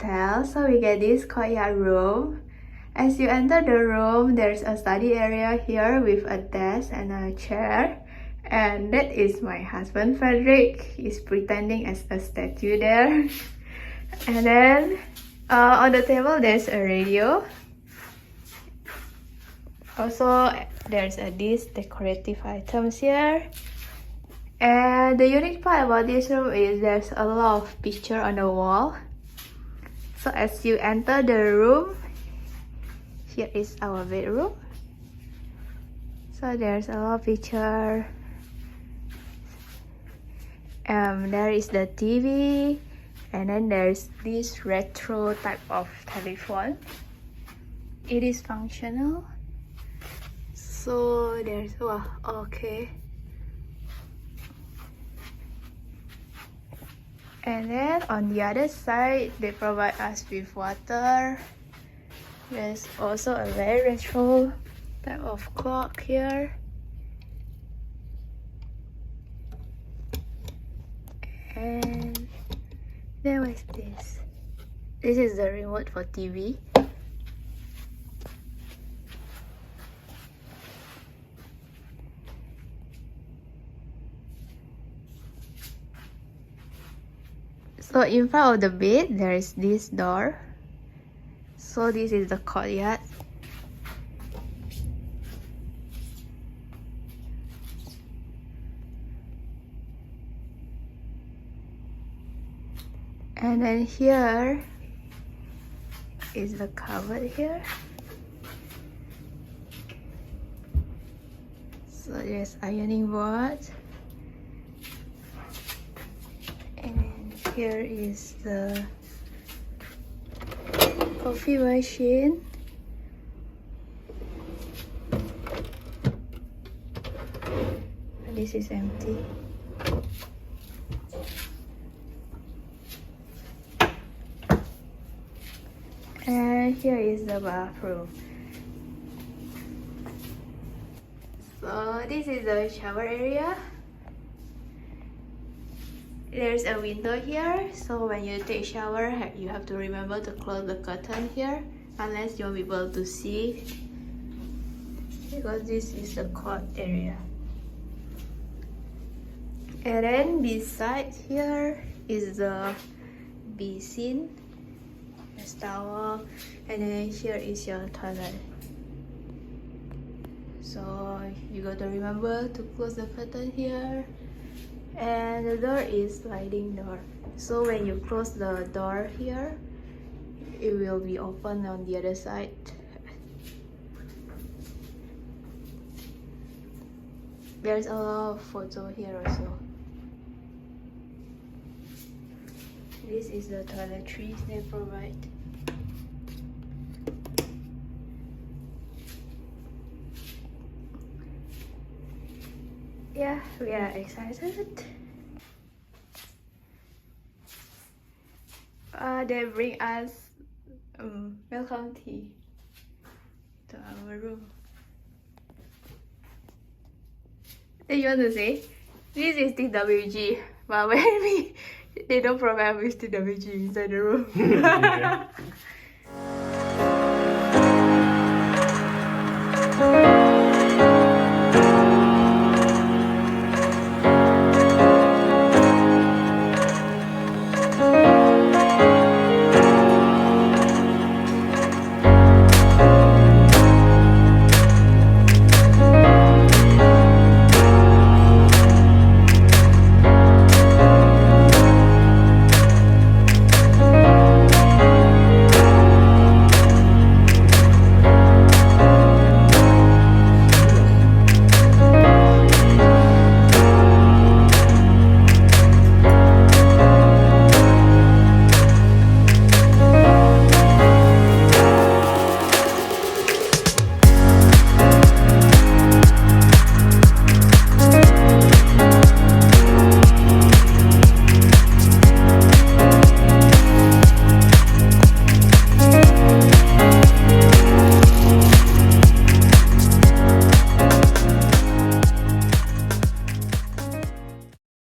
hotel, so we get this courtyard room. As you enter the room, there's a study area here with a desk and a chair. And that is my husband Frederick. He's pretending as a statue there. And then on the table there's a radio. Also there's these decorative items here. And the unique part about this room is there's a lot of pictures on the wall. So as you enter the room, here is our bedroom. So there's a lot of pictures. There is the TV, and then there's this retro type of telephone. It is functional. So there's okay. And then on the other side, they provide us with water. There's also a very retro type of clock here. And then what is this? This is the remote for TV. So in front of the bed, there is this door. So this is the courtyard. And then here is the cupboard here. So there's ironing board. And then here is the coffee machine. This is empty. And here is the bathroom. So this is the shower area. There's a window here, so when you take shower, you have to remember to close the curtain here, unless you won't be able to see, because this is the court area. And then beside here is the basin, the towel, and then here is your toilet. So you got to remember to close the curtain here. And the door is sliding door. So when you close the door here, it will be open on the other side. There's a lot of photo here also. This is the toiletries they provide. Yeah, we are excited. They bring us welcome tea to our room. Then you want to say, this is TWG, but when they don't provide with TWG inside the room. Yeah.